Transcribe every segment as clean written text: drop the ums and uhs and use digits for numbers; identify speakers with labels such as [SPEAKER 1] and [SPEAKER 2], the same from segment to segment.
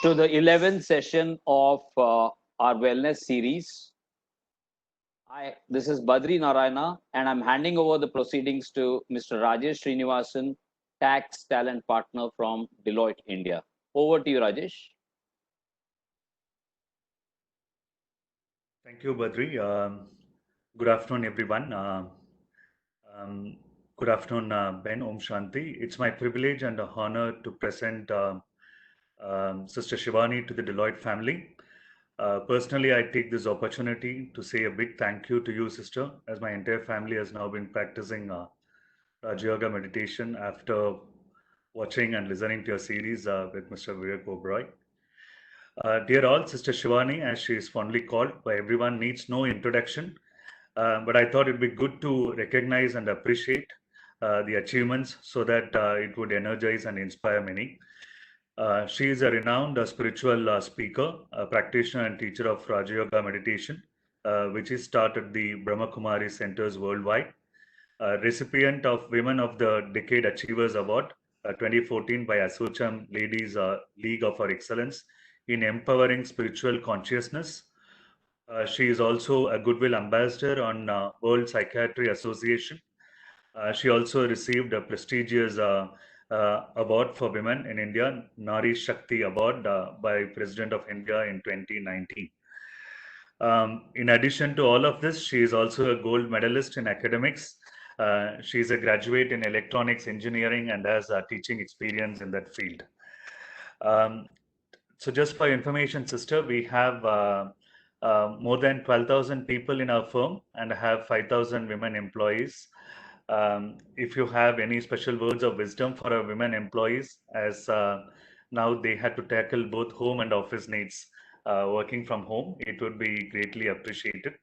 [SPEAKER 1] to the 11th session of our wellness series. This is Badri Narayana, and I'm handing over the proceedings to Mr. Rajesh Srinivasan, Tax Talent Partner from Deloitte India. Over to you, Rajesh.
[SPEAKER 2] Thank you, Badri. Good afternoon, everyone. Good afternoon, Ben. Om Shanti. It's my privilege and honor to present Sister Shivani to the Deloitte family. Personally, I take this opportunity to say a big thank you to you, sister, as my entire family has now been practicing Raja Yoga meditation after watching and listening to your series with Mr. Vivek Oberoi. Dear all, Sister Shivani, as she is fondly called by everyone, needs no introduction. But I thought it'd be good to recognize and appreciate the achievements so that it would energize and inspire many. She is a renowned spiritual speaker, a practitioner and teacher of Raja Yoga meditation, which is taught at the Brahma Kumari centers worldwide. Recipient of Women of the Decade Achievers Award 2014 by Asocham Ladies League of Excellence in empowering spiritual consciousness. She is also a Goodwill Ambassador on World Psychiatry Association. She also received a prestigious award for women in India, Nari Shakti Award by President of India in 2019. In addition to all of this, she is also a gold medalist in academics. She is a graduate in electronics engineering and has teaching experience in that field. So just for information, sister, we have more than 12,000 people in our firm and have 5,000 women employees. If you have any special words of wisdom for our women employees, as now they had to tackle both home and office needs, working from home, it would be greatly appreciated.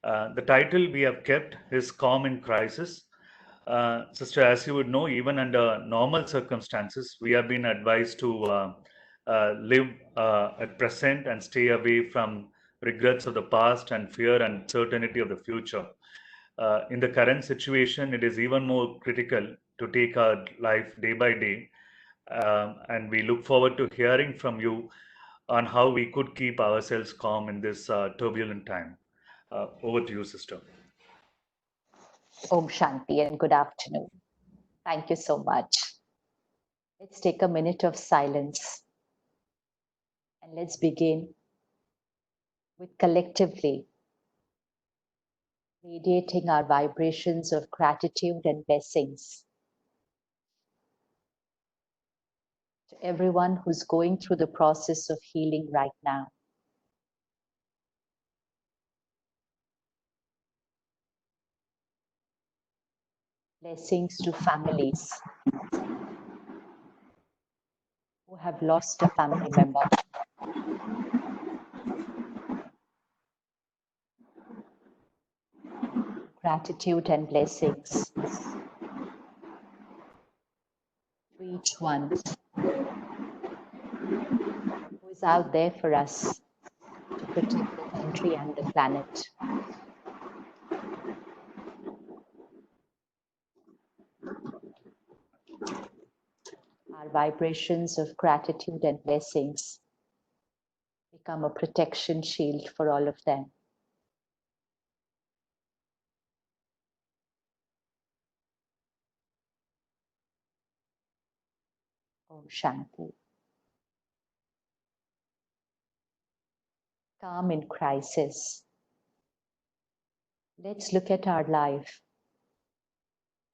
[SPEAKER 2] The title we have kept is Calm in Crisis. Sister, as you would know, even under normal circumstances, we have been advised to live at present and stay away from regrets of the past and fear and uncertainty of the future. In the current situation, it is even more critical to take our life day by day. And we look forward to hearing from you on how we could keep ourselves calm in this turbulent time. Over to you, sister.
[SPEAKER 3] Om Shanti and good afternoon. Thank you so much. Let's take a minute of silence and let's begin with collectively radiating our vibrations of gratitude and blessings to everyone who's going through the process of healing right now. Blessings to families who have lost a family member. Gratitude and blessings to each one who is out there for us to protect the country and the planet. Our vibrations of gratitude and blessings become a protection shield for all of them. Om Shanti. Calm in crisis. Let's look at our life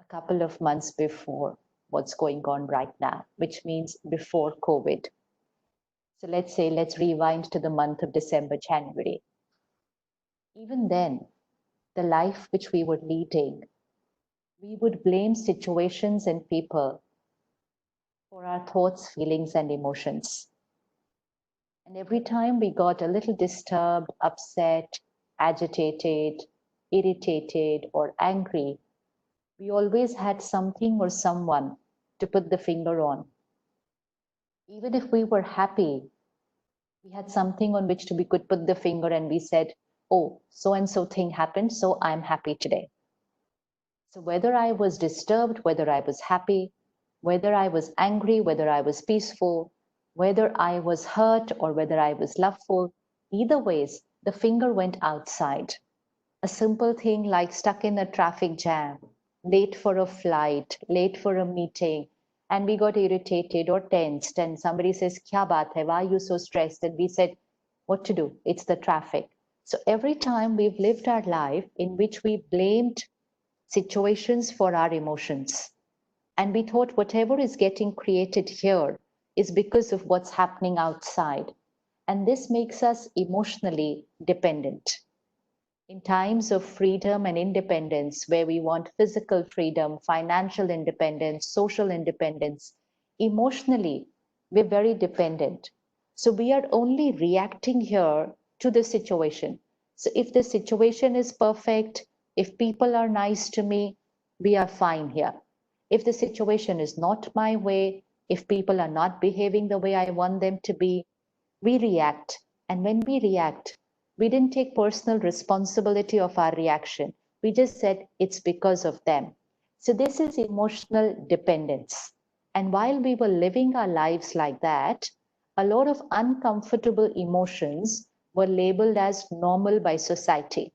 [SPEAKER 3] a couple of months before what's going on right now, which means before COVID. So let's rewind to the month of December, January. Even then, the life which we were leading, we would blame situations and people for our thoughts, feelings, and emotions. And every time we got a little disturbed, upset, agitated, irritated, or angry, we always had something or someone to put the finger on. Even if we were happy, we had something on which we could put the finger and we said, oh, so and so thing happened, so I'm happy today. So whether I was disturbed, whether I was happy, whether I was angry, whether I was peaceful, Whether I was hurt or whether I was loveful, either ways, the finger went outside. A simple thing like stuck in a traffic jam, late for a flight, late for a meeting, and we got irritated or tensed, and somebody says, Kya baat hai? Why are you so stressed? And we said, what to do? It's the traffic. So every time we've lived our life in which we blamed situations for our emotions, and we thought whatever is getting created here is because of what's happening outside. And this makes us emotionally dependent. In times of freedom and independence, where we want physical freedom, financial independence, social independence, emotionally, we're very dependent. So we are only reacting here to the situation. So if the situation is perfect, if people are nice to me, we are fine here. If the situation is not my way, if people are not behaving the way I want them to be, we react. And when we react, we didn't take personal responsibility of our reaction. We just said it's because of them. So this is emotional dependence. And while we were living our lives like that, a lot of uncomfortable emotions were labeled as normal by society.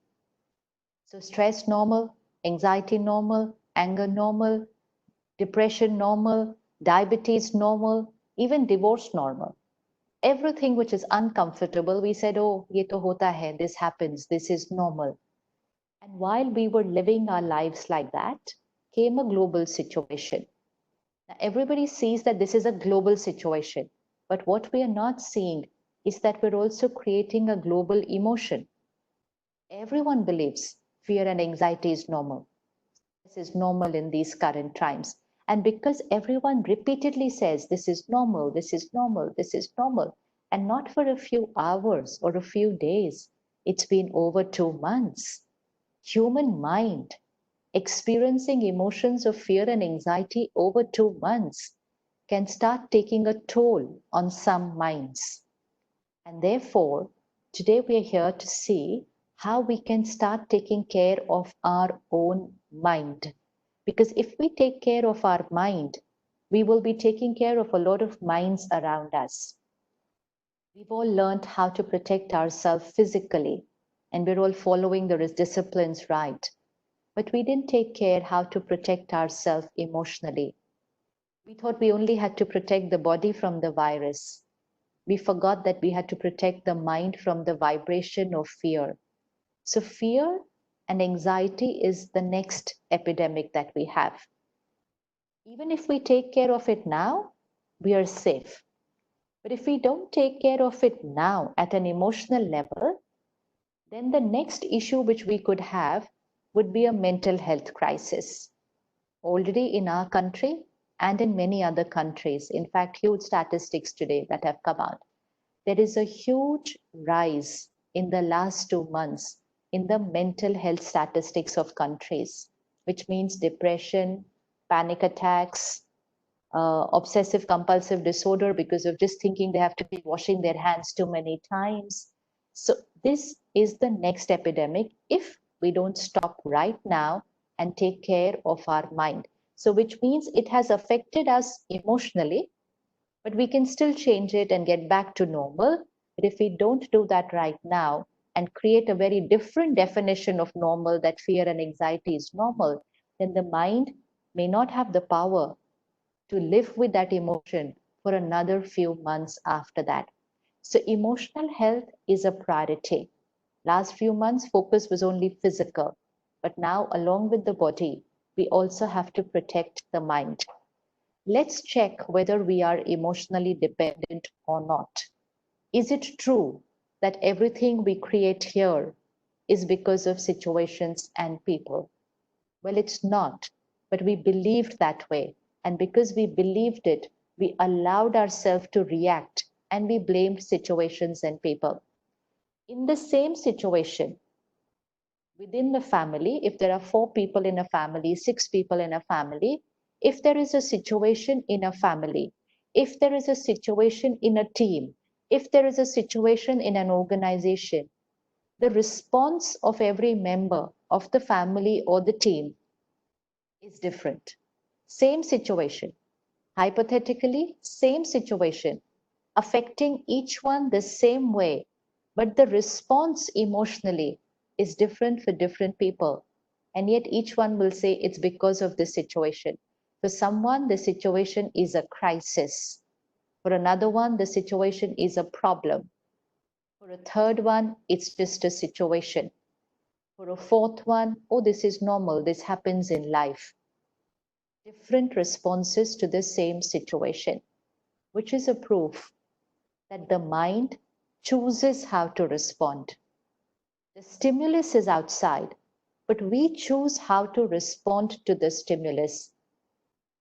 [SPEAKER 3] So stress normal, anxiety normal, anger normal, depression normal, diabetes normal, even divorce normal. Everything which is uncomfortable, we said, oh, ye to hota hai, this happens, this is normal. And while we were living our lives like that, came a global situation. Now, everybody sees that this is a global situation, but what we are not seeing is that we're also creating a global emotion. Everyone believes fear and anxiety is normal. This is normal in these current times. And because everyone repeatedly says this is normal, this is normal, this is normal, and not for a few hours or a few days, it's been over 2 months. Human mind experiencing emotions of fear and anxiety over 2 months can start taking a toll on some minds. And therefore, today we are here to see how we can start taking care of our own mind. Because if we take care of our mind, we will be taking care of a lot of minds around us. We've all learned how to protect ourselves physically, and we're all following the disciplines right. But we didn't take care how to protect ourselves emotionally. We thought we only had to protect the body from the virus. We forgot that we had to protect the mind from the vibration of fear. So fear and anxiety is the next epidemic that we have. Even if we take care of it now, we are safe. But if we don't take care of it now at an emotional level, then the next issue which we could have would be a mental health crisis. Already in our country and in many other countries, in fact, huge statistics today that have come out, there is a huge rise in the last 2 months in the mental health statistics of countries, which means depression, panic attacks, obsessive compulsive disorder because of just thinking they have to be washing their hands too many times. So this is the next epidemic if we don't stop right now and take care of our mind. So which means it has affected us emotionally, but we can still change it and get back to normal. But if we don't do that right now and create a very different definition of normal, that fear and anxiety is normal, then the mind may not have the power to live with that emotion for another few months after that. So emotional health is a priority. Last few months, focus was only physical, but now along with the body, we also have to protect the mind. Let's check whether we are emotionally dependent or not. Is it true that everything we create here is because of situations and people? Well, it's not, but we believed that way. And because we believed it, we allowed ourselves to react and we blamed situations and people. In the same situation, within the family, if there are 4 people in a family, 6 people in a family, if there is a situation in a family, if there is a situation in a team, if there is a situation in an organization, the response of every member of the family or the team is different. Same situation, hypothetically, same situation. affecting each one the same way, but the response emotionally is different for different people. And yet each one will say it's because of this situation. For someone, the situation is a crisis. For another one, the situation is a problem. For a third one, it's just a situation. For a fourth one, oh, this is normal, this happens in life. Different responses to the same situation, which is a proof that the mind chooses how to respond. The stimulus is outside, but we choose how to respond to the stimulus.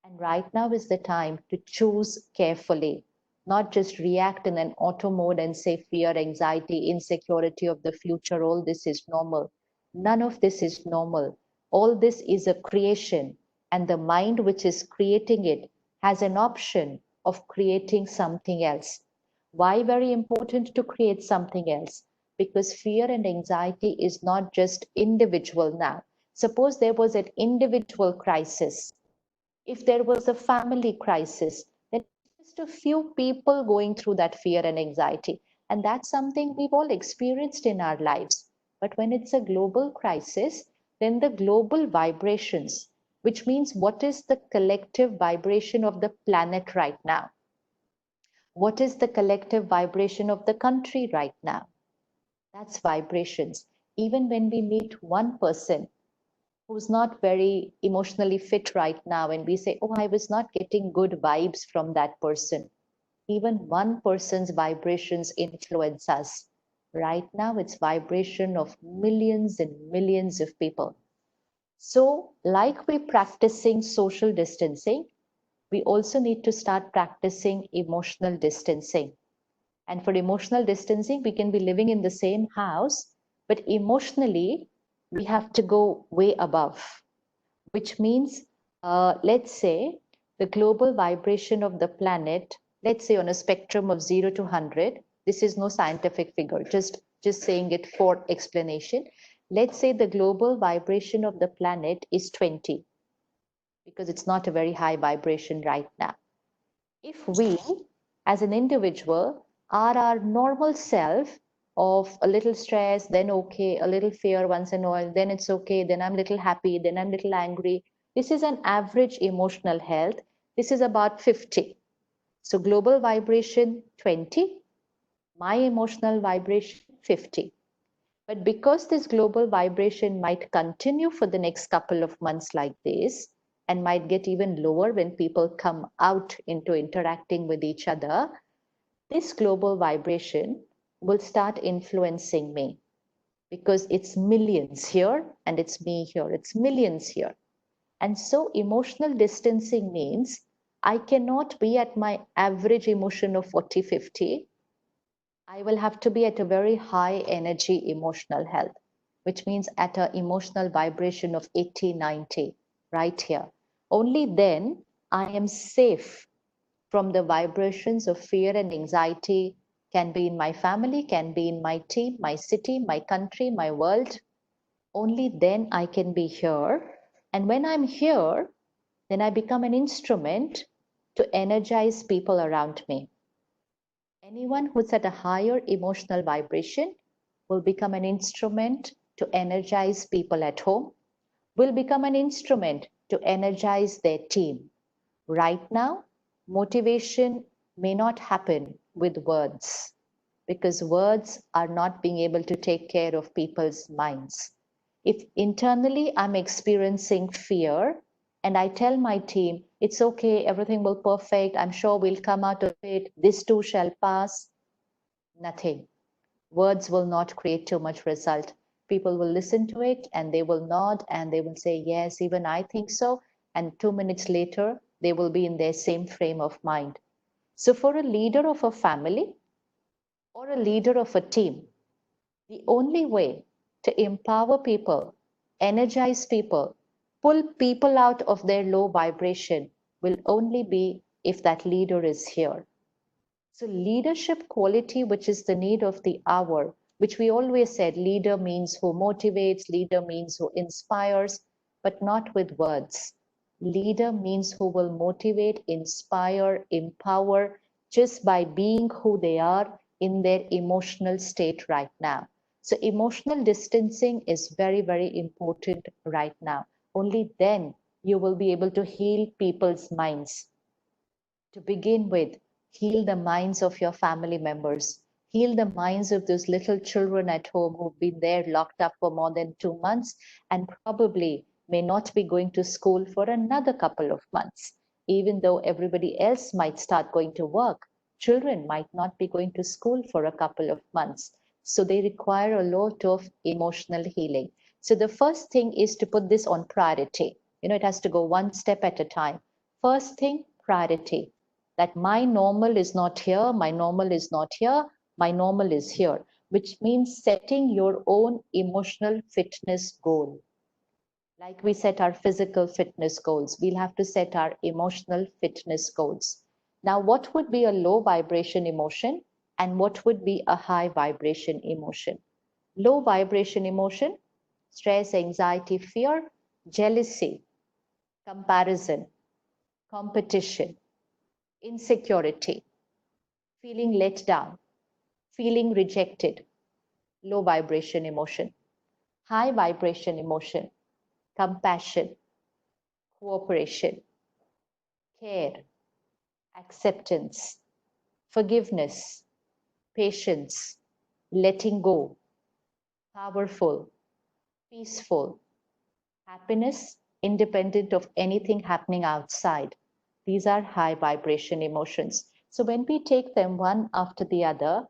[SPEAKER 3] And right now is the time to choose carefully, not just react in an auto mode and say fear, anxiety, insecurity of the future, all this is normal. None of this is normal. All this is a creation, and the mind which is creating it has an option of creating something else. Why very important to create something else? Because fear and anxiety is not just individual now. Suppose there was an individual crisis. If there was a family crisis, then just a few people going through that fear and anxiety. And that's something we've all experienced in our lives. But when it's a global crisis, then the global vibrations, which means what is the collective vibration of the planet right now? What is the collective vibration of the country right now? That's vibrations. Even when we meet one person who's not very emotionally fit right now and we say, oh, I was not getting good vibes from that person, even one person's vibrations influence us. Right now it's vibration of millions and millions of people. So like we're practicing social distancing, we also need to start practicing emotional distancing. And for emotional distancing, we can be living in the same house, but emotionally we have to go way above, which means, let's say, the global vibration of the planet, let's say on a spectrum of 0 to 100, this is no scientific figure, just saying it for explanation. Let's say the global vibration of the planet is 20, because it's not a very high vibration right now. If we, as an individual, are our normal self of a little stress, then okay, a little fear once in a while, then it's okay, then I'm a little happy, then I'm a little angry. This is an average emotional health. This is about 50. So global vibration 20, my emotional vibration 50. But because this global vibration might continue for the next couple of months like this, and might get even lower when people come out into interacting with each other, this global vibration will start influencing me, because it's millions here and it's me here, it's millions here. And so emotional distancing means I cannot be at my average emotion of 40, 50. I will have to be at a very high energy emotional health, which means at an emotional vibration of 80, 90, right here. Only then I am safe from the vibrations of fear and anxiety, can be in my family, can be in my team, my city, my country, my world. Only then I can be here. And when I'm here, then I become an instrument to energize people around me. Anyone who's at a higher emotional vibration will become an instrument to energize people at home, will become an instrument to energize their team. Right now, motivation may not happen with words, because words are not being able to take care of people's minds. If internally I'm experiencing fear and I tell my team, it's okay, everything will perfect, I'm sure we'll come out of it, this too shall pass, nothing. Words will not create too much result. People will listen to it and they will nod and they will say, yes, even I think so. And 2 minutes later, they will be in their same frame of mind. So for a leader of a family or a leader of a team, the only way to empower people, energize people, pull people out of their low vibration will only be if that leader is here. So leadership quality, which is the need of the hour, which we always said, leader means who motivates, leader means who inspires, but not with words. Leader means who will motivate, inspire, empower, just by being who they are in their emotional state right now. So emotional distancing is very, very important right now. Only then you will be able to heal people's minds. To begin with, heal the minds of your family members. Heal the minds of those little children at home who've been there locked up for more than 2 months and probably may not be going to school for another couple of months. Even though everybody else might start going to work, children might not be going to school for a couple of months. So they require a lot of emotional healing. So the first thing is to put this on priority. It has to go one step at a time. First thing, priority. That my normal is not here, my normal is not here, my normal is here, which means setting your own emotional fitness goal. Like we set our physical fitness goals, we'll have to set our emotional fitness goals. Now, what would be a low vibration emotion and what would be a high vibration emotion? Low vibration emotion, stress, anxiety, fear, jealousy, comparison, competition, insecurity, feeling let down, feeling rejected, low vibration emotion. High vibration emotion, compassion, cooperation, care, acceptance, forgiveness, patience, letting go, powerful, peaceful, happiness, independent of anything happening outside. These are high vibration emotions. So when we take them one after the other,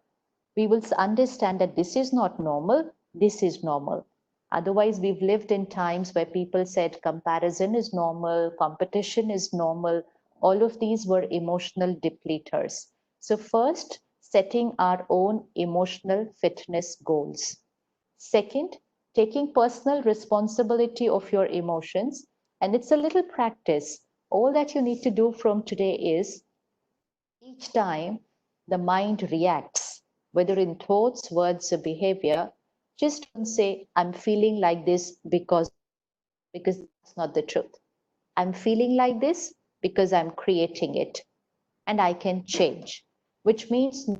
[SPEAKER 3] we will understand that this is not normal, this is normal. Otherwise, we've lived in times where people said comparison is normal, competition is normal. All of these were emotional depleters. So first, setting our own emotional fitness goals. Second, taking personal responsibility of your emotions. And it's a little practice. All that you need to do from today is each time the mind reacts, whether in thoughts, words, or behavior, just don't say, I'm feeling like this because that's not the truth. I'm feeling like this because I'm creating it and I can change, which means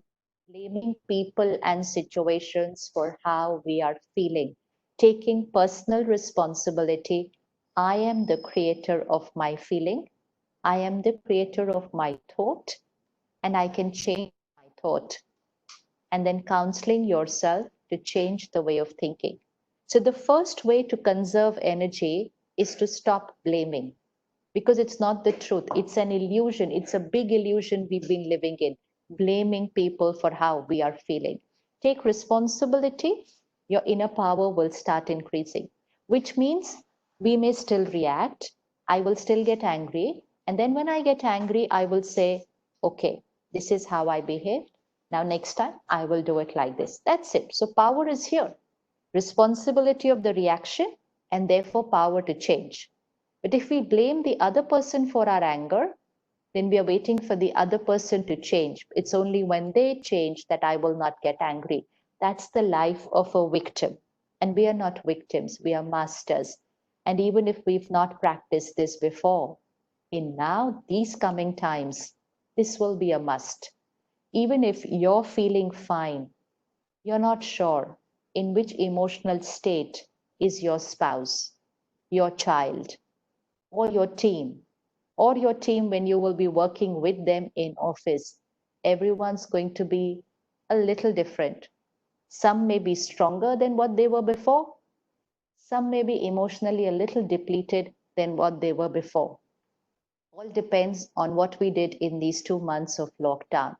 [SPEAKER 3] blaming people and situations for how we are feeling, taking personal responsibility. I am the creator of my feeling. I am the creator of my thought, and I can change my thought. And then counseling yourself to change the way of thinking. So, the first way to conserve energy is to stop blaming because it's not the truth. It's an illusion. It's a big illusion we've been living in, blaming people for how we are feeling. Take responsibility, your inner power will start increasing, which means we may still react. I will still get angry. And then when I get angry, I will say, okay, this is how I behaved. Now, next time I will do it like this. That's it. So, power is here. Responsibility of the reaction and therefore power to change. But if we blame the other person for our anger, then we are waiting for the other person to change. It's only when they change that I will not get angry. That's the life of a victim. And we are not victims, we are masters. And even if we've not practiced this before, in now these coming times, this will be a must. Even if you're feeling fine, you're not sure in which emotional state is your spouse, your child, or your team, when you will be working with them in office. Everyone's going to be a little different. Some may be stronger than what they were before. Some may be emotionally a little depleted than what they were before. All depends on what we did in these 2 months of lockdown.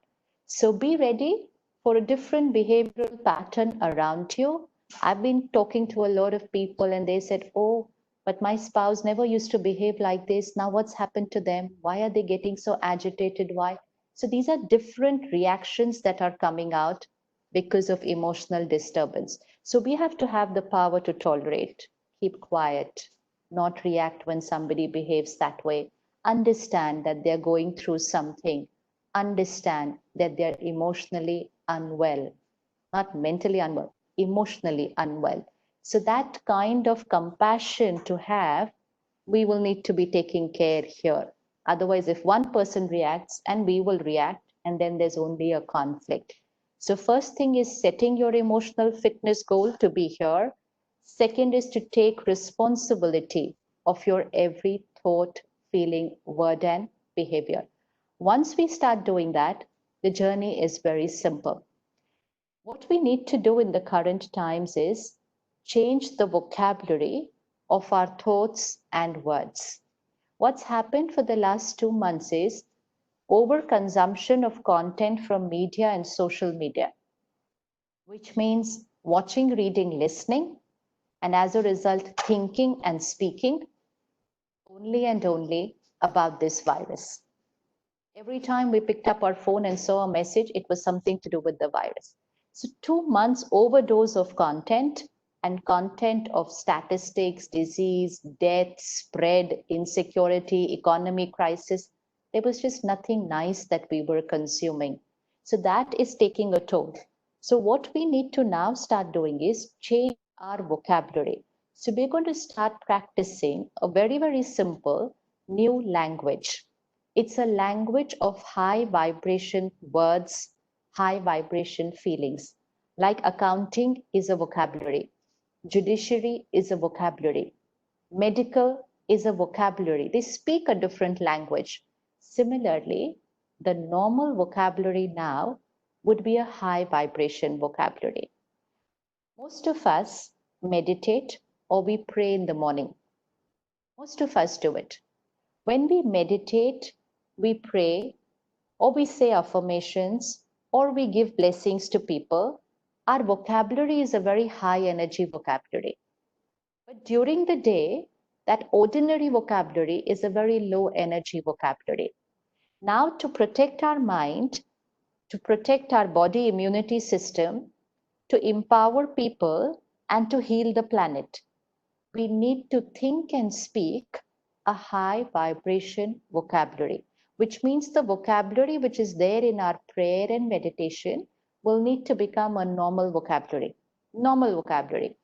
[SPEAKER 3] So be ready for a different behavioral pattern around you. I've been talking to a lot of people and they said, oh, but my spouse never used to behave like this. Now what's happened to them? Why are they getting so agitated? Why? So these are different reactions that are coming out because of emotional disturbance. So we have to have the power to tolerate, keep quiet, not react when somebody behaves that way. Understand that they're going through something. Understand that they're emotionally unwell, not mentally unwell, emotionally unwell. So that kind of compassion to have, we will need to be taking care here. Otherwise, if one person reacts and we will react and then there's only a conflict. So first thing is setting your emotional fitness goal to be here. Second is to take responsibility of your every thought, feeling, word, and behavior. Once we start doing that, the journey is very simple. What we need to do in the current times is change the vocabulary of our thoughts and words. What's happened for the last 2 months is overconsumption of content from media and social media, which means watching, reading, listening, and as a result, thinking and speaking only and only about this virus. Every time we picked up our phone and saw a message, it was something to do with the virus. So 2 months overdose of content and content of statistics, disease, death, spread, insecurity, economy crisis. There was just nothing nice that we were consuming. So that is taking a toll. So what we need to now start doing is change our vocabulary. So we're going to start practicing a very, very simple new language. It's a language of high vibration words, high vibration feelings. Like accounting is a vocabulary, judiciary is a vocabulary, medical is a vocabulary. They speak a different language. Similarly, the normal vocabulary now would be a high vibration vocabulary. Most of us meditate or we pray in the morning. Most of us do it. When we meditate, we pray, or we say affirmations, or we give blessings to people, our vocabulary is a very high energy vocabulary. But during the day, that ordinary vocabulary is a very low energy vocabulary. Now, to protect our mind, to protect our body immunity system, to empower people, and to heal the planet, we need to think and speak a high vibration vocabulary, which means the vocabulary which is there in our prayer and meditation will need to become a normal vocabulary. Normal vocabulary.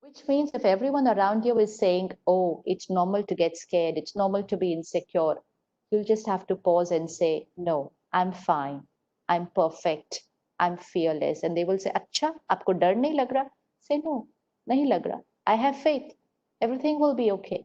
[SPEAKER 3] Which means if everyone around you is saying, oh, it's normal to get scared, it's normal to be insecure, you'll just have to pause and say, no, I'm fine, I'm perfect, I'm fearless. And they will say, Acha, aapko dar nahi lag raha? Say, no, nahi lag raha. I have faith. Everything will be okay.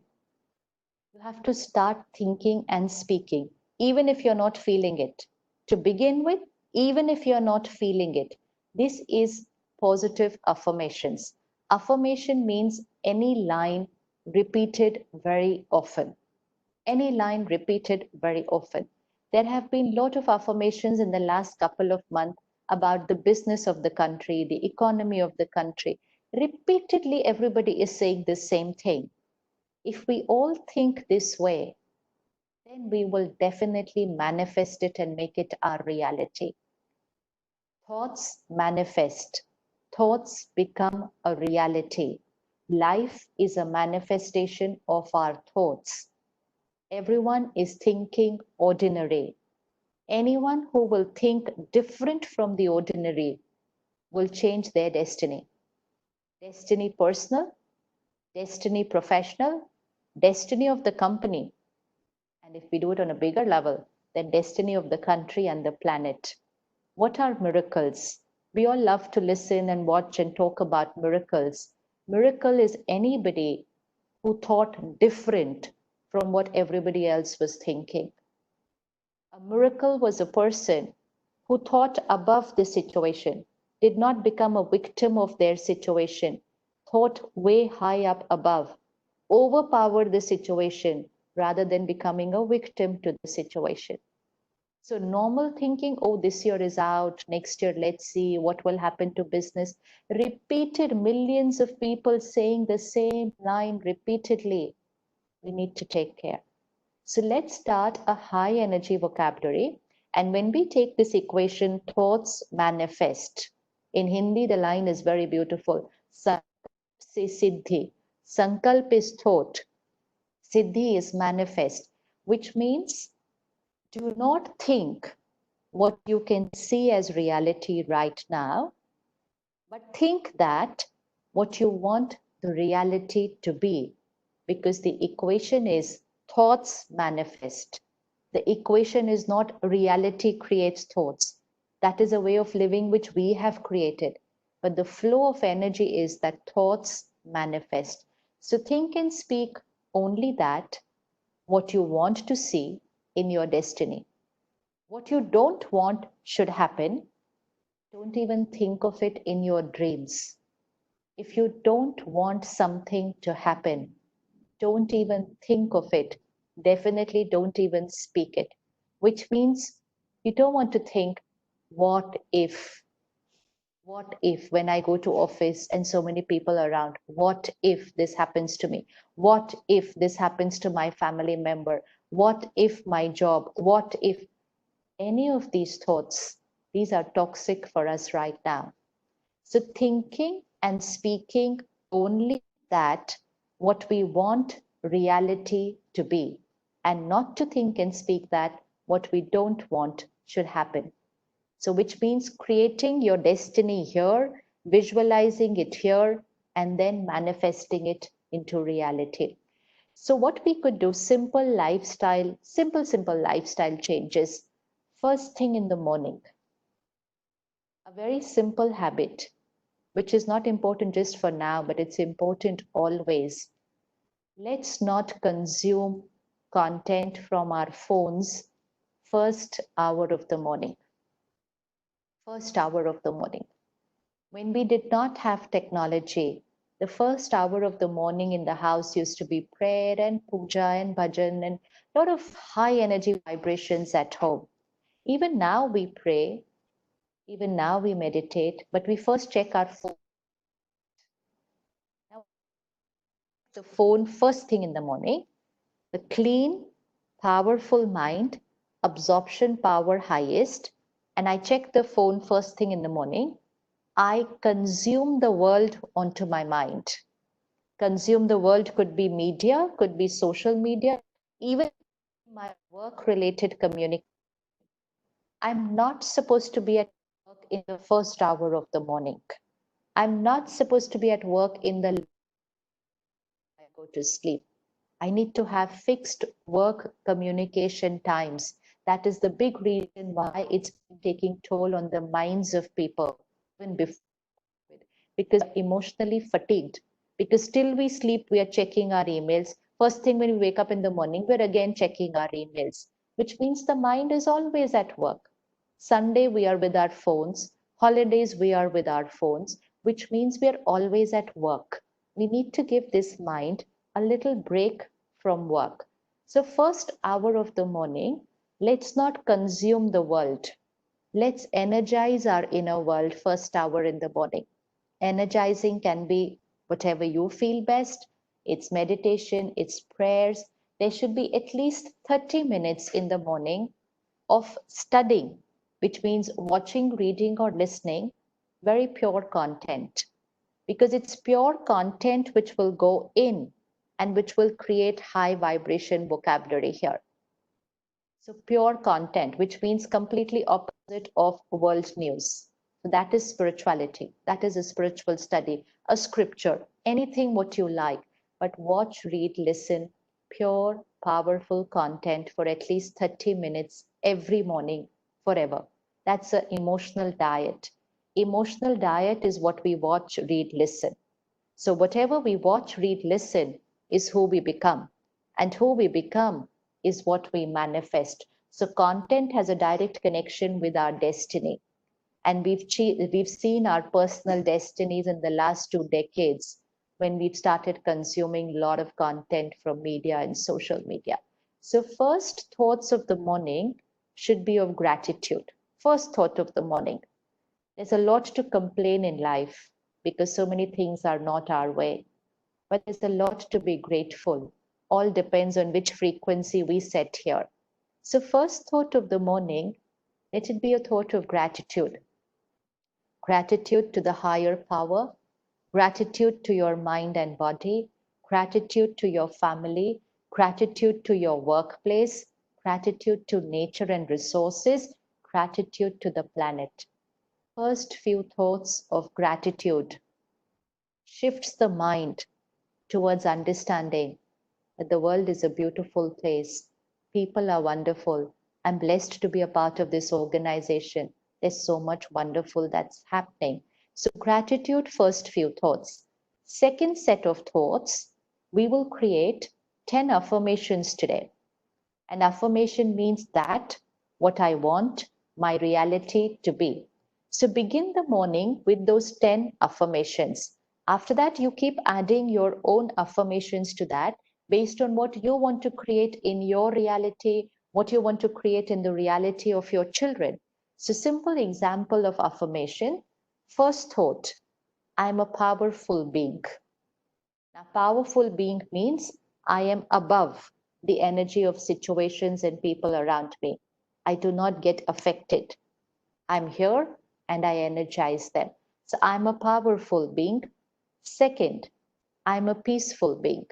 [SPEAKER 3] You have to start thinking and speaking, even if you're not feeling it. To begin with, even if you're not feeling it, this is positive affirmations. Affirmation means any line repeated very often. Any line repeated very often. There have been a lot of affirmations in the last couple of months about the business of the country, the economy of the country. Repeatedly, everybody is saying the same thing. If we all think this way, then we will definitely manifest it and make it our reality. Thoughts manifest. Thoughts become a reality. Life is a manifestation of our thoughts. Everyone is thinking ordinary. Anyone who will think different from the ordinary will change their destiny. Destiny personal, destiny professional, destiny of the company. And if we do it on a bigger level, then destiny of the country and the planet. What are miracles? We all love to listen and watch and talk about miracles. Miracle is anybody who thought different from what everybody else was thinking. A miracle was a person who thought above the situation, did not become a victim of their situation, thought way high up above, overpowered the situation rather than becoming a victim to the situation. So normal thinking, oh, this year is out, next year, let's see what will happen to business. Repeated millions of people saying the same line repeatedly. We need to take care. So let's start a high energy vocabulary. And when we take this equation, thoughts manifest. In Hindi, the line is very beautiful. Sankalp se siddhi. Sankalp is thought. Siddhi is manifest, which means do not think what you can see as reality right now, but think that what you want the reality to be, because the equation is thoughts manifest. The equation is not reality creates thoughts. That is a way of living which we have created. But the flow of energy is that thoughts manifest. So think and speak only that what you want to see in your destiny. What you don't want should happen. Don't even think of it in your dreams. If you don't want something to happen, don't even think of it. Definitely don't even speak it, which means you don't want to think, what if? What if when I go to office and so many people around? What if this happens to me? What if this happens to my family member? What if my job? What if any of these thoughts? These are toxic for us right now. So thinking and speaking only that what we want reality to be, and not to think and speak that what we don't want should happen. So which means creating your destiny here, visualizing it here, and then manifesting it into reality. So what we could do, simple lifestyle changes. First thing in the morning, a very simple habit which is not important just for now, but it's important always. Let's not consume content from our phones first hour of the morning. First hour of the morning. When we did not have technology, the first hour of the morning in the house used to be prayer and puja and bhajan and a lot of high energy vibrations at home. Even now we pray, even now we meditate, but we first check our phone. Now, the phone first thing in the morning, the clean, powerful mind, absorption power highest, and I check the phone first thing in the morning. I consume the world onto my mind. Consume the world could be media, could be social media, even my work related communication. I'm not supposed to be at work in the first hour of the morning. I'm not supposed to be at work in the I go to sleep. I need to have fixed work communication times. That is the big reason why it's taking toll on the minds of people even before COVID, because emotionally fatigued. Because till we sleep, we are checking our emails. First thing when we wake up in the morning, we're again checking our emails, which means the mind is always at work. Sunday, we are with our phones. Holidays, we are with our phones, which means we are always at work. We need to give this mind a little break from work. So, first hour of the morning, let's not consume the world. Let's energize our inner world first hour in the morning. Energizing can be whatever you feel best. It's meditation, it's prayers. There should be at least 30 minutes in the morning of studying, which means watching, reading, or listening very pure content. Because it's pure content which will go in and which will create high vibration vocabulary here. So pure content, which means completely opposite of world news. So that is spirituality. That is a spiritual study, a scripture, anything what you like, but watch, read, listen, pure, powerful content for at least 30 minutes every morning, forever. That's an emotional diet. Emotional diet is what we watch, read, listen. So whatever we watch, read, listen is who we become. And who we become is what we manifest. So content has a direct connection with our destiny. And we've seen our personal destinies in the last 2 decades when we've started consuming a lot of content from media and social media. So first thoughts of the morning should be of gratitude. First thought of the morning. There's a lot to complain in life because so many things are not our way. But there's a lot to be grateful. All depends on which frequency we set here. So, first thought of the morning, let it be a thought of gratitude. Gratitude to the higher power, gratitude to your mind and body, gratitude to your family, gratitude to your workplace, gratitude to nature and resources, gratitude to the planet. First few thoughts of gratitude shifts the mind towards understanding that the world is a beautiful place. People are wonderful. I'm blessed to be a part of this organization. There's so much wonderful that's happening. So gratitude, first few thoughts. Second set of thoughts, we will create 10 affirmations today. An affirmation means that what I want my reality to be. So begin the morning with those 10 affirmations. After that, you keep adding your own affirmations to that based on what you want to create in your reality, what you want to create in the reality of your children. So simple example of affirmation. First thought, I'm a powerful being. Now, powerful being means I am above the energy of situations and people around me. I do not get affected. I'm here and I energize them. So I'm a powerful being. Second, I'm a peaceful being,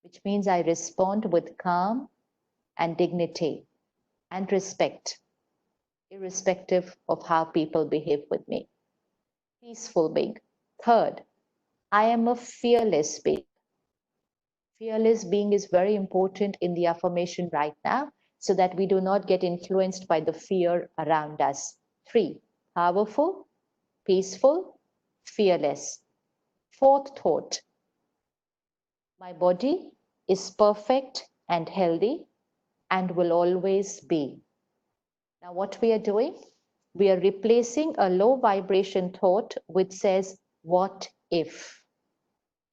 [SPEAKER 3] which means I respond with calm and dignity and respect, irrespective of how people behave with me. Peaceful being. Third, I am a fearless being. Fearless being is very important in the affirmation right now so that we do not get influenced by the fear around us. 3, powerful, peaceful, fearless. Fourth thought, my body is perfect and healthy and will always be. Now, what we are doing, we are replacing a low vibration thought which says, what if?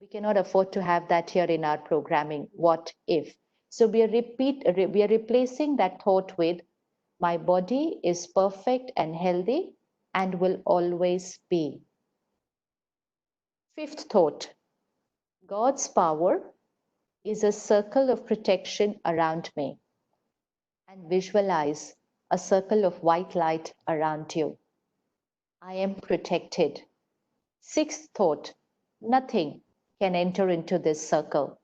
[SPEAKER 3] We cannot afford to have that here in our programming. What if? So we are replacing that thought with my body is perfect and healthy and will always be. Fifth thought, God's power is a circle of protection around me. And visualize a circle of white light around you. I am protected. Sixth thought, nothing can enter into this circle.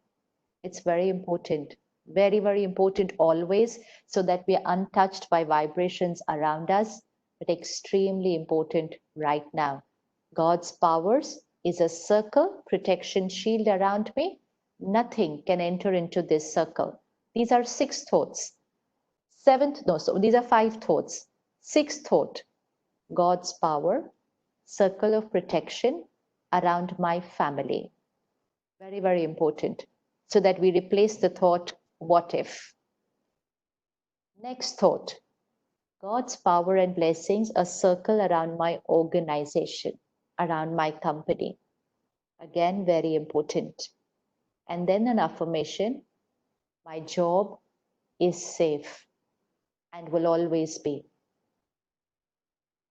[SPEAKER 3] It's very important, very, very important always, so that we are untouched by vibrations around us, but extremely important right now. God's powers is a circle, protection shield around me. Nothing can enter into this circle. These are 6 thoughts. These are 5 thoughts. 6th thought, God's power, circle of protection around my family. Very, very important. So that we replace the thought, what if? Next thought, God's power and blessings, a circle around my organization, around my company. Again, very important. And then an affirmation, my job is safe and will always be.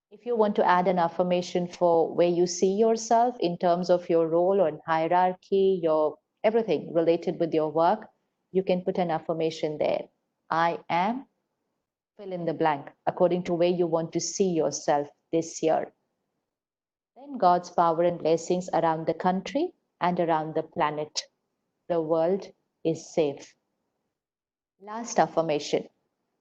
[SPEAKER 3] If you want to add an affirmation for where you see yourself in terms of your role or hierarchy, your everything related with your work, you can put an affirmation there. I am, fill in the blank, according to where you want to see yourself this year. Then God's power and blessings around the country and around the planet. The world is safe. Last affirmation.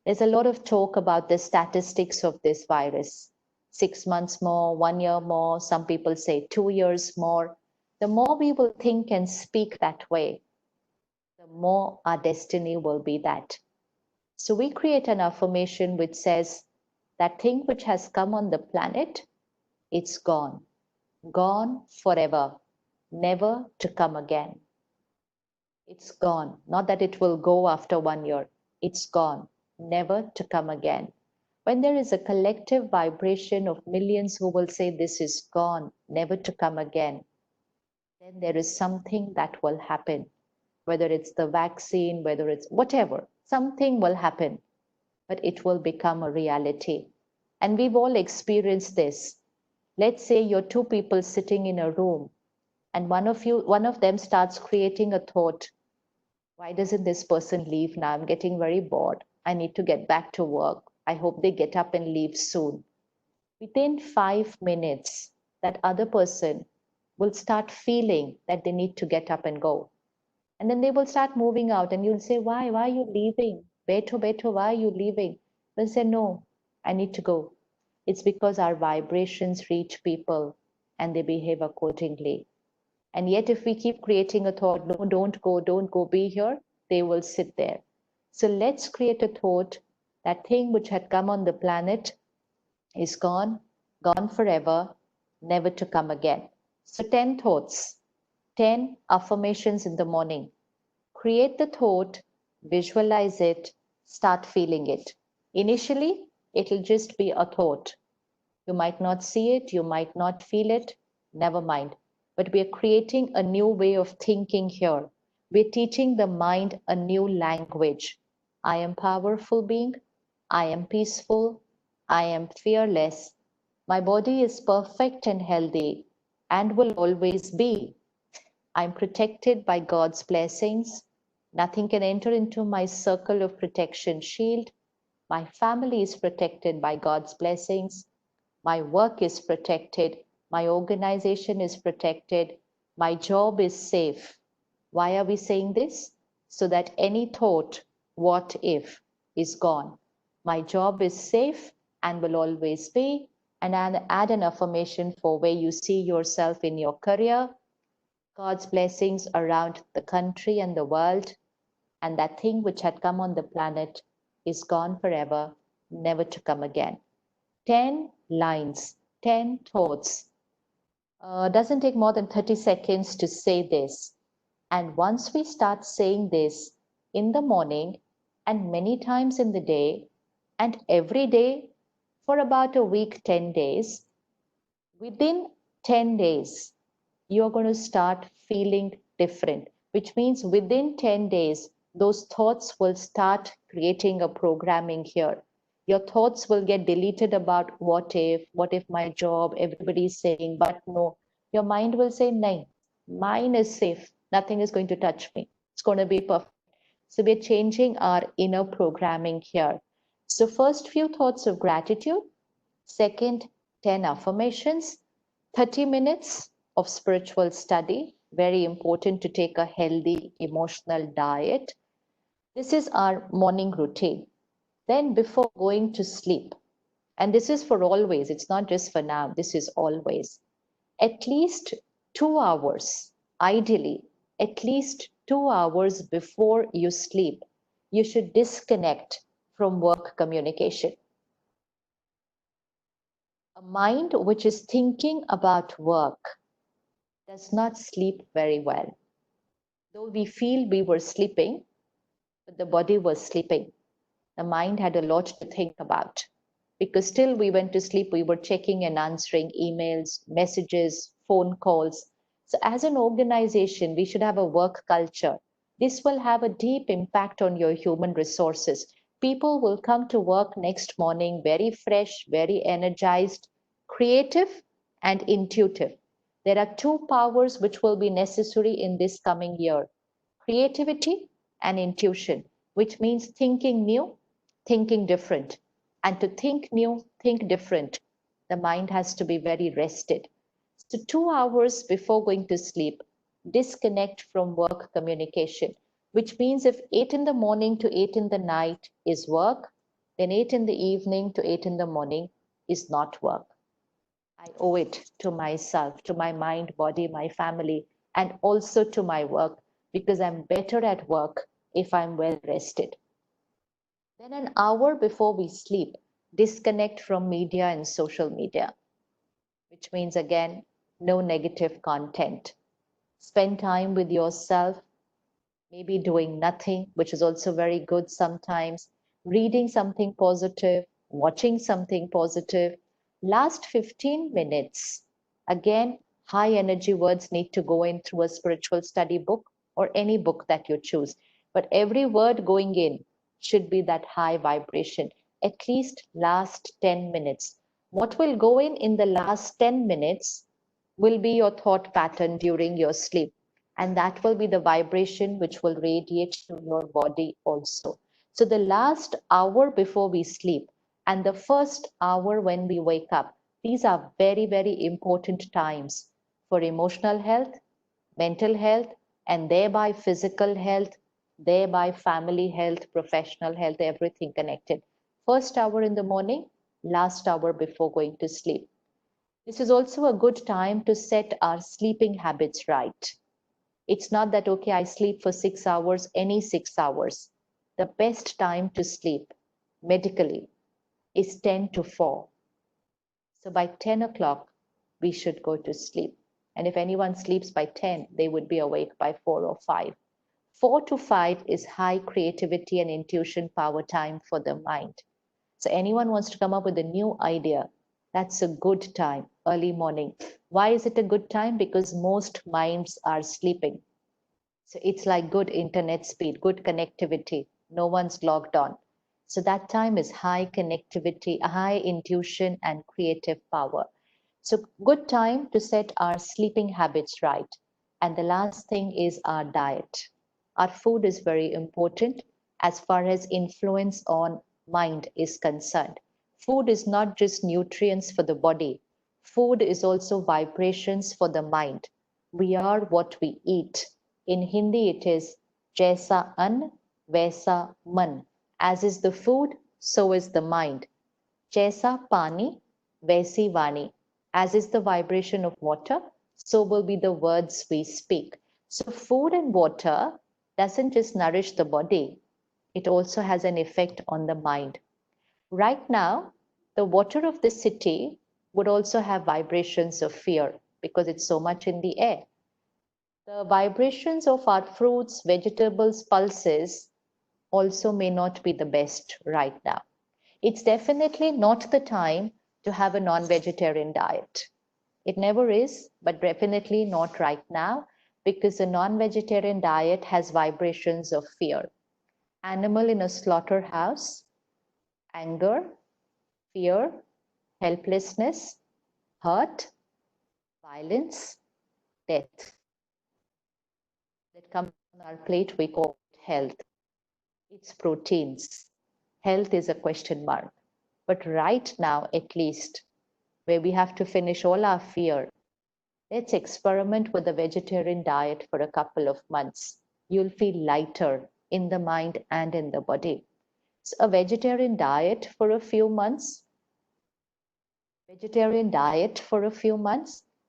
[SPEAKER 3] There's a lot of talk about the statistics of this virus. 6 months more, 1 year more, some people say 2 years more. The more we will think and speak that way, the more our destiny will be that. So we create an affirmation which says, that thing which has come on the planet, it's gone. Gone forever, never to come again. It's gone. Not that it will go after 1 year. It's gone, never to come again. When there is a collective vibration of millions who will say this is gone, never to come again, then there is something that will happen. Whether it's the vaccine, whether it's whatever, something will happen, but it will become a reality. And we've all experienced this. Let's say you're 2 people sitting in a room and one of them starts creating a thought. Why doesn't this person leave now? I'm getting very bored. I need to get back to work. I hope they get up and leave soon. Within 5 minutes, that other person will start feeling that they need to get up and go. And then they will start moving out and you'll say, why are you leaving? Beto, why are you leaving? They'll say, no, I need to go. It's because our vibrations reach people and they behave accordingly. And yet if we keep creating a thought, no, don't go, be here, they will sit there. So let's create a thought. That thing which had come on the planet is gone, gone forever, never to come again. So 10 thoughts, 10 affirmations in the morning. Create the thought, visualize it, start feeling it. Initially, it'll just be a thought. You might not see it, you might not feel it, never mind. But we are creating a new way of thinking here. We're teaching the mind a new language. I am powerful being, I am peaceful, I am fearless. My body is perfect and healthy and will always be. I'm protected by God's blessings. Nothing can enter into my circle of protection shield. My family is protected by God's blessings. My work is protected. My organization is protected. My job is safe. Why are we saying this? So that any thought, what if, is gone. My job is safe and will always be. And add an affirmation for where you see yourself in your career, God's blessings around the country and the world, and that thing which had come on the planet is gone forever, never to come again. 10 lines, 10 thoughts. Doesn't take more than 30 seconds to say this. And once we start saying this in the morning and many times in the day and every day for about a week, 10 days, within 10 days, you're going to start feeling different, which means within 10 days, those thoughts will start creating a programming here. Your thoughts will get deleted about what if my job, everybody's saying, but no. Your mind will say, no, mine is safe. Nothing is going to touch me. It's going to be perfect. So we're changing our inner programming here. So first few thoughts of gratitude. Second, 10 affirmations. 30 minutes of spiritual study, very important to take a healthy emotional diet. This is our morning routine. Then before going to sleep, and this is for always, it's not just for now, this is always, at least 2 hours, ideally, at least 2 hours before you sleep, you should disconnect from work communication. A mind which is thinking about work does not sleep very well. Though we feel we were sleeping, but the body was sleeping. The mind had a lot to think about because still we went to sleep, we were checking and answering emails, messages, phone calls. So as an organization, we should have a work culture. This will have a deep impact on your human resources. People will come to work next morning very fresh, very energized, creative, and intuitive. There are 2 powers which will be necessary in this coming year: creativity and intuition, which means thinking new, thinking different. And to think new, think different, the mind has to be very rested. So 2 hours before going to sleep, disconnect from work communication, which means if 8 in the morning to 8 in the night is work, then 8 in the evening to 8 in the morning is not work. I owe it to myself, to my mind, body, my family, and also to my work, because I'm better at work if I'm well rested. Then an hour before we sleep, disconnect from media and social media, which means again, no negative content. Spend time with yourself, maybe doing nothing, which is also very good sometimes, reading something positive, watching something positive. Last 15 minutes, again, high energy words need to go in through a spiritual study book or any book that you choose. But every word going in should be that high vibration, at least last 10 minutes. What will go in the last 10 minutes will be your thought pattern during your sleep. And that will be the vibration which will radiate to your body also. So the last hour before we sleep and the first hour when we wake up, these are very, very important times for emotional health, mental health, and thereby physical health, thereby family health, professional health, everything connected. First hour in the morning, last hour before going to sleep. This is also a good time to set our sleeping habits right. It's not that, okay, I sleep for 6 hours, any 6 hours. the best time to sleep medically is 10 to 4. So by 10 o'clock, we should go to sleep. And if anyone sleeps by 10, they would be awake by 4 or 5. 4 to 5 is high creativity and intuition power time for the mind. So anyone wants to come up with a new idea, that's a good time, early morning. Why is it a good time? Because most minds are sleeping. So it's like good internet speed, good connectivity. No one's logged on. So that time is high connectivity, high intuition and creative power. So good time to set our sleeping habits right. And the last thing is our diet. Our food is very important as far as influence on mind is concerned. Food is not just nutrients for the body. Food is also vibrations for the mind. We are what we eat. In Hindi, it is Jaisa Ann, Vaisa Man. As is the food, so is the mind. Jaisa Pani, Vaisi Vani. As is the vibration of water, so will be the words we speak. So food and water doesn't just nourish the body, it also has an effect on the mind. Right now, the water of the city would also have vibrations of fear because it's so much in the air. The vibrations of our fruits, vegetables, pulses also may not be the best right now. It's definitely not the time to have a non-vegetarian diet. It never is, but definitely not right now because a non-vegetarian diet has vibrations of fear. Animal in a slaughterhouse, anger, fear, helplessness, hurt, violence, death. That comes on our plate, we call it health. It's proteins. Health is a question mark. But right now, at least, where we have to finish all our fear, let's experiment with a vegetarian diet for a couple of months. You'll feel lighter in the mind and in the body. So a vegetarian diet for a few months,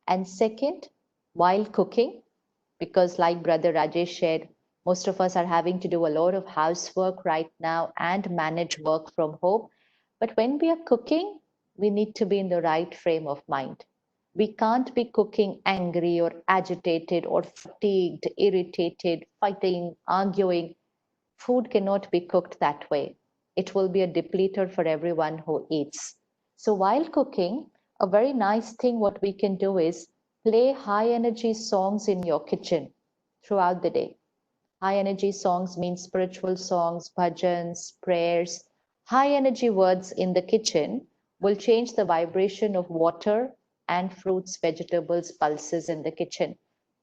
[SPEAKER 3] And second, while cooking, because like Brother Rajesh said, most of us are having to do a lot of housework right now and manage work from home. But when we are cooking, we need to be in the right frame of mind. We can't be cooking angry or agitated or fatigued, irritated, fighting, arguing. Food cannot be cooked that way. It will be a depleter for everyone who eats. So while cooking, a very nice thing what we can do is play high energy songs in your kitchen throughout the day. High energy songs mean spiritual songs, bhajans, prayers. High energy words in the kitchen will change the vibration of water and fruits, vegetables, pulses in the kitchen.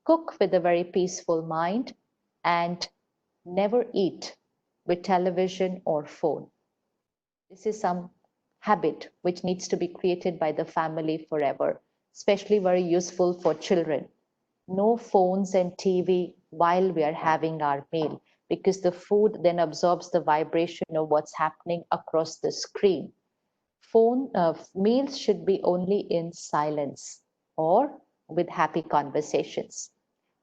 [SPEAKER 3] Cook with a very peaceful mind and never eat with television or phone. This is some habit which needs to be created by the family forever, especially very useful for children. No phones and TV while we are having our meal because the food then absorbs the vibration of what's happening across the screen. Meals should be only in silence or with happy conversations.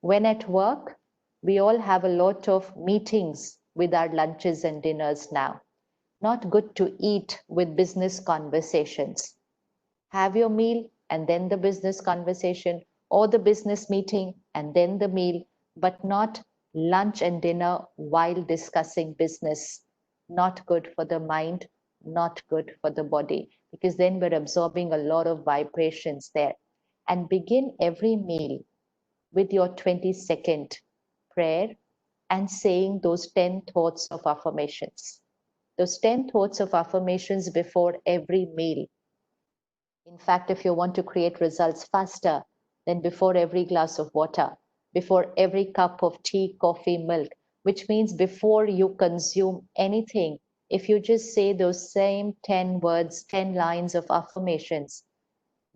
[SPEAKER 3] When at work, we all have a lot of meetings with our lunches and dinners now. Not good to eat with business conversations. Have your meal and then the business conversation, or the business meeting and then the meal, but not lunch and dinner while discussing business. Not good for the mind, not good for the body, because then we're absorbing a lot of vibrations there. And begin every meal with your 20-second prayer and saying those 10 thoughts of affirmations. Those 10 thoughts of affirmations before every meal. In fact, if you want to create results faster, then before every glass of water, before every cup of tea, coffee, milk, which means before you consume anything, if you just say those same 10 words, 10 lines of affirmations,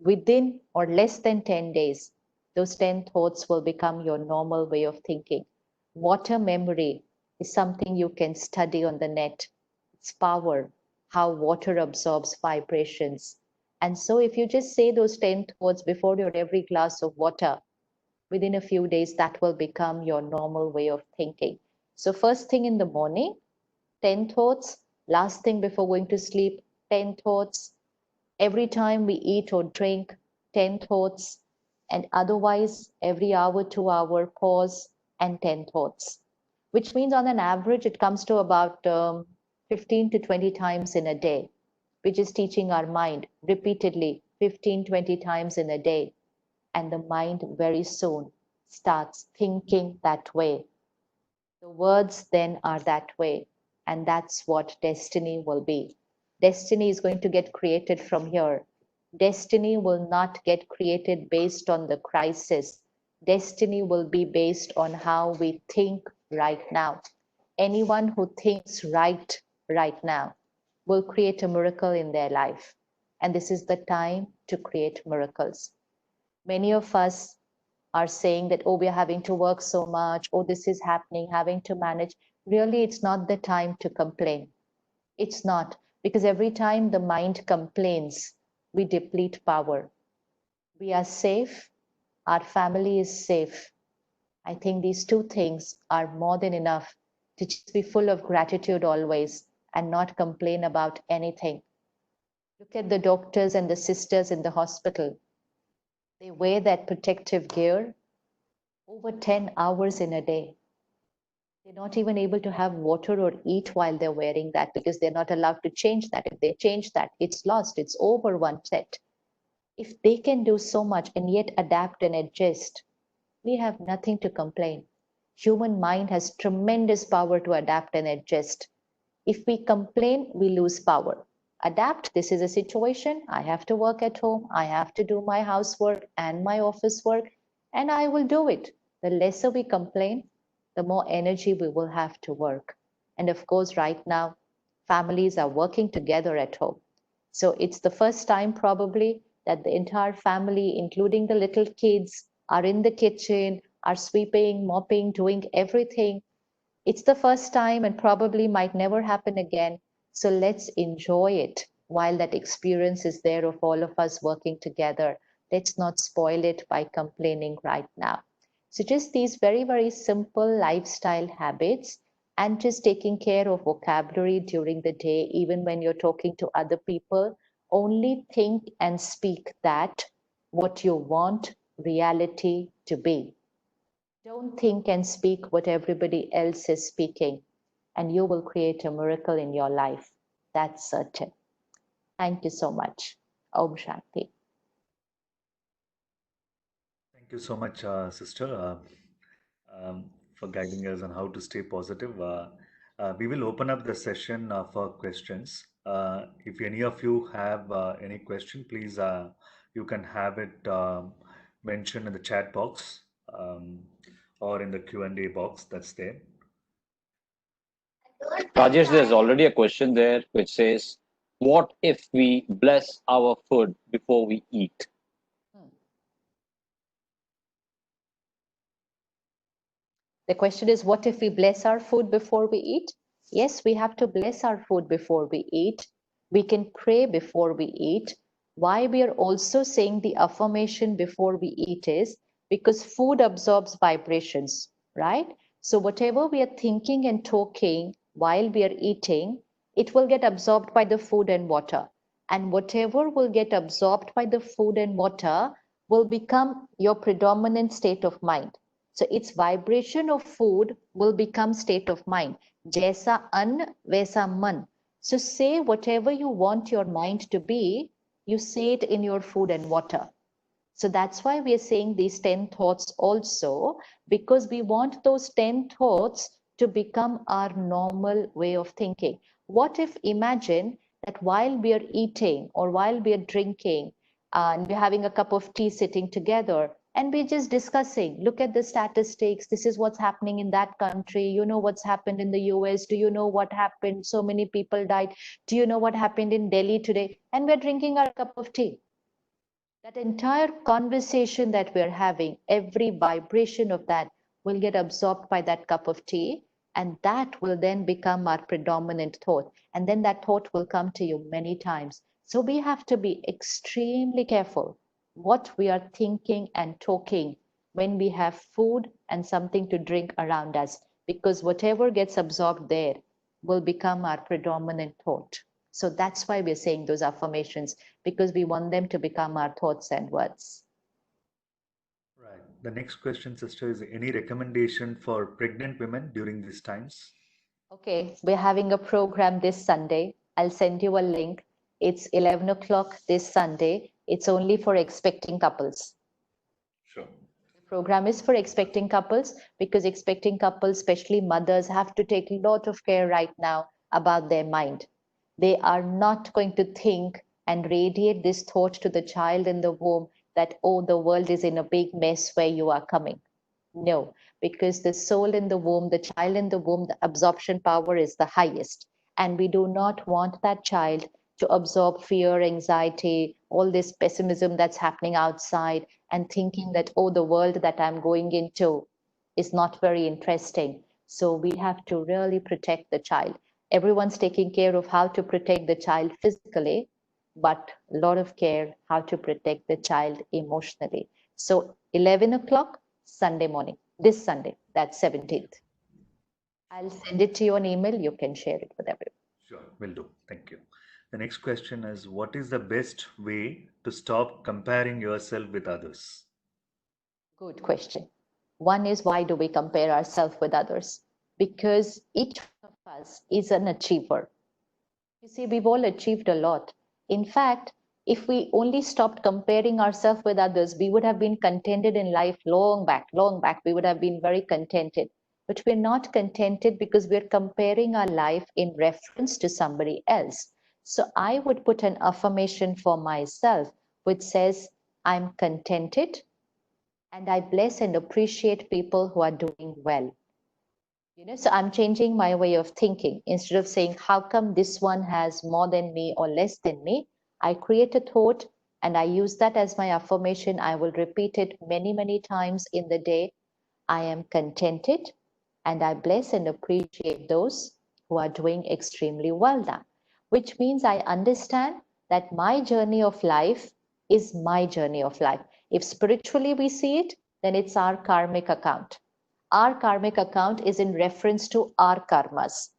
[SPEAKER 3] within or less than 10 days, those 10 thoughts will become your normal way of thinking. Water memory is something you can study on the net. Its power, how water absorbs vibrations. And so if you just say those 10 thoughts before your every glass of water, within a few days, that will become your normal way of thinking. So first thing in the morning, 10 thoughts. Last thing before going to sleep, 10 thoughts. Every time we eat or drink, 10 thoughts. And otherwise, every hour, 2 hour pause and 10 thoughts, which means on an average, it comes to about 15 to 20 times in a day, which is teaching our mind repeatedly 15, 20 times in a day. And the mind very soon starts thinking that way. The words then are that way. And that's what destiny will be. Destiny is going to get created from here. Destiny will not get created based on the crisis. Destiny will be based on how we think right now. Anyone who thinks right now will create a miracle in their life. And this is the time to create miracles. Many of us are saying that, oh, we're having to work so much, oh, this is happening, having to manage. Really, it's not the time to complain. It's not, because every time the mind complains, we deplete power. We are safe, our family is safe. I think these two things are more than enough to just be full of gratitude always and not complain about anything. Look at the doctors and the sisters in the hospital. They wear that protective gear over 10 hours in a day. They're not even able to have water or eat while they're wearing that because they're not allowed to change that. If they change that, it's lost, it's over one set. If they can do so much and yet adapt and adjust, we have nothing to complain. Human mind has tremendous power to adapt and adjust. If we complain, we lose power. Adapt, this is a situation, I have to work at home, I have to do my housework and my office work, and I will do it. The lesser we complain, the more energy we will have to work. And of course, right now, families are working together at home. So it's the first time probably that the entire family, including the little kids, are in the kitchen, are sweeping, mopping, doing everything. It's the first time and probably might never happen again. So let's enjoy it while that experience is there of all of us working together. Let's not spoil it by complaining right now. So just these very, very simple lifestyle habits and just taking care of vocabulary during the day, even when you're talking to other people, only think and speak that what you want reality to be. Don't think and speak what everybody else is speaking, and you will create a miracle in your life. That's certain. Thank you so much. Om Shanti.
[SPEAKER 2] Thank you so much, sister, for guiding us on how to stay positive. We will open up the session for questions. If any of you have any question, please, you can have it mentioned in the chat box or in the Q&A box that's there.
[SPEAKER 1] Rajesh, there's already a question there which says, what if we bless our food before we eat?
[SPEAKER 3] The question is, what if we bless our food before we eat? Yes, we have to bless our food before we eat. We can pray before we eat. Why we are also saying the affirmation before we eat is because food absorbs vibrations, right? So whatever we are thinking and talking while we are eating, it will get absorbed by the food and water. And whatever will get absorbed by the food and water will become your predominant state of mind. So its vibration of food will become state of mind. Jaisa an, vaisa man. So say whatever you want your mind to be, you say it in your food and water. So that's why we are saying these 10 thoughts also, because we want those 10 thoughts to become our normal way of thinking. What if, imagine that while we are eating or while we are drinking and we're having a cup of tea sitting together, and we're just discussing, look at the statistics, this is what's happening in that country, you know what's happened in the US, do you know what happened, so many people died, do you know what happened in Delhi today? And we're drinking our cup of tea. That entire conversation that we're having, every vibration of that will get absorbed by that cup of tea, and that will then become our predominant thought. And then that thought will come to you many times. So we have to be extremely careful what we are thinking and talking when we have food and something to drink around us, because whatever gets absorbed there will become our predominant thought. So that's why we're saying those affirmations, because we want them to become our thoughts and words.
[SPEAKER 2] Right. The next question, sister, is any recommendation for pregnant women during these times?
[SPEAKER 3] Okay, we're having a program this Sunday. I'll send you a link. It's 11 o'clock this Sunday. It's only for expecting couples.
[SPEAKER 2] Sure.
[SPEAKER 3] The program is for expecting couples because expecting couples, especially mothers, have to take a lot of care right now about their mind. They are not going to think and radiate this thought to the child in the womb that, oh, the world is in a big mess where you are coming. No, because the soul in the womb, the child in the womb, the absorption power is the highest. And we do not want that child to absorb fear, anxiety, all this pessimism that's happening outside, and thinking that, oh, the world that I'm going into is not very interesting. So we have to really protect the child. Everyone's taking care of how to protect the child physically, but a lot of care how to protect the child emotionally. So 11 o'clock, Sunday morning, this Sunday, that's 17th. I'll send it to you on email. You can share it with everyone.
[SPEAKER 2] Sure, will do. Thank you. The next question is, what is the best way to stop comparing yourself with others?
[SPEAKER 3] Good question. One is, why do we compare ourselves with others? Because each one of us is an achiever. You see, we've all achieved a lot. In fact, if we only stopped comparing ourselves with others, we would have been contented in life long back, long back. We would have been very contented. But we're not contented because we're comparing our life in reference to somebody else. So I would put an affirmation for myself, which says, I'm contented and I bless and appreciate people who are doing well. So I'm changing my way of thinking. Instead of saying, how come this one has more than me or less than me? I create a thought and I use that as my affirmation. I will repeat it many, many times in the day. I am contented and I bless and appreciate those who are doing extremely well now, which means I understand that my journey of life is my journey of life. If spiritually we see it, then it's our karmic account. Our karmic account is in reference to our karmas.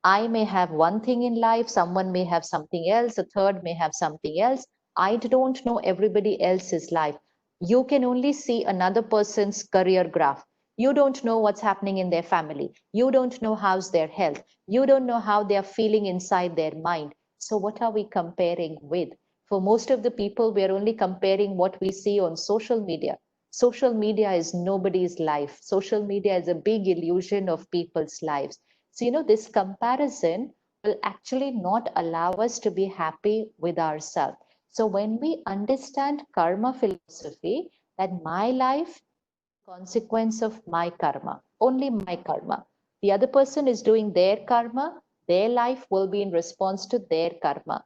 [SPEAKER 3] I may have one thing in life, someone may have something else, a third may have something else. I don't know everybody else's life. You can only see another person's career graph. You don't know what's happening in their family. You don't know how's their health. You don't know how they're feeling inside their mind. So, what are we comparing with? For most of the people, we're only comparing what we see on social media. Social media is nobody's life. Social media is a big illusion of people's lives. So, this comparison will actually not allow us to be happy with ourselves. So, when we understand karma philosophy, that my life consequence of my karma, only my karma. The other person is doing their karma, their life will be in response to their karma.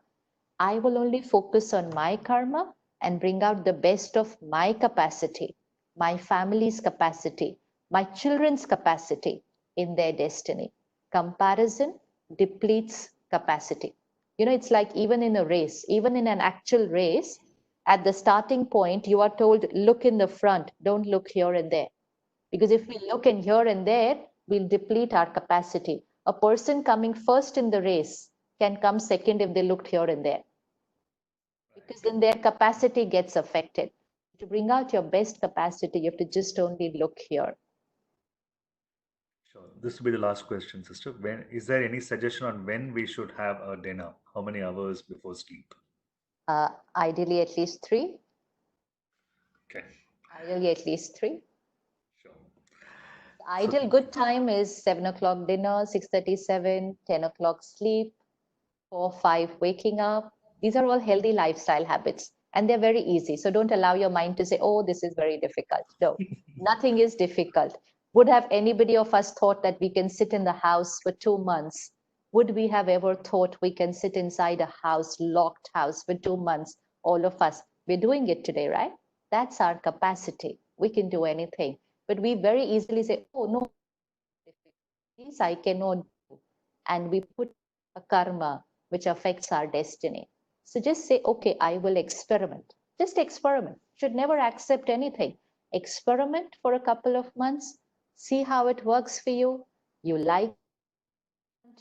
[SPEAKER 3] I will only focus on my karma and bring out the best of my capacity, my family's capacity, my children's capacity in their destiny. Comparison depletes capacity. It's like even in a race, even in an actual race, at the starting point, you are told, look in the front, don't look here and there. Because if we look in here and there, we'll deplete our capacity. A person coming first in the race can come second if they looked here and there, because then their capacity gets affected. To bring out your best capacity, you have to just only look here.
[SPEAKER 2] Sure. This will be the last question, sister. Is there any suggestion on when we should have our dinner? How many hours before sleep?
[SPEAKER 3] Ideally, at least 3.
[SPEAKER 2] Okay.
[SPEAKER 3] Ideally, at least 3.
[SPEAKER 2] Sure.
[SPEAKER 3] Ideal good time is 7 o'clock dinner, 6:37, 10 o'clock sleep, 4, 5 waking up. These are all healthy lifestyle habits and they're very easy. So don't allow your mind to say, oh, this is very difficult. No, nothing is difficult. Would have anybody of us thought that we can sit in the house for 2 months? Would we have ever thought we can sit inside a house, locked house for 2 months? All of us, we're doing it today, right? That's our capacity. We can do anything. But we very easily say, oh, no, this I cannot do. And we put a karma which affects our destiny. So just say, okay, I will experiment. Just experiment. Should never accept anything. Experiment for a couple of months. See how it works for you. You like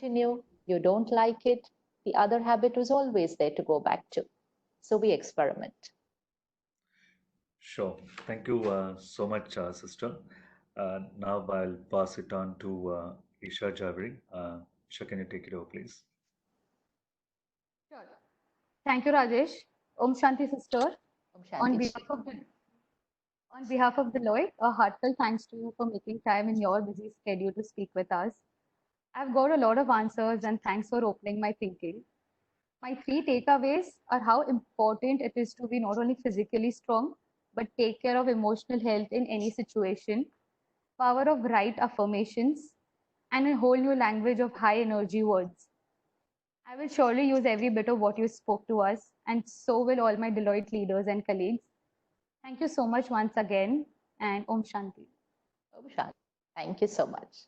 [SPEAKER 3] continue, you don't like it, the other habit was always there to go back to. So we experiment.
[SPEAKER 2] Sure. Thank you so much, sister. Now I'll pass it on to Isha Javeri. Isha, can you take it over, please?
[SPEAKER 4] Sure. Thank you, Rajesh. Om Shanti, sister.
[SPEAKER 3] Om
[SPEAKER 4] On
[SPEAKER 3] Shanti.
[SPEAKER 4] behalf of Deloitte, a heartfelt thanks to you for making time in your busy schedule to speak with us. I've got a lot of answers and thanks for opening my thinking. My three takeaways are how important it is to be not only physically strong, but take care of emotional health in any situation, power of right affirmations, and a whole new language of high energy words. I will surely use every bit of what you spoke to us, and so will all my Deloitte leaders and colleagues. Thank you so much once again, and Om Shanti.
[SPEAKER 3] Om Shanti. Thank you so much.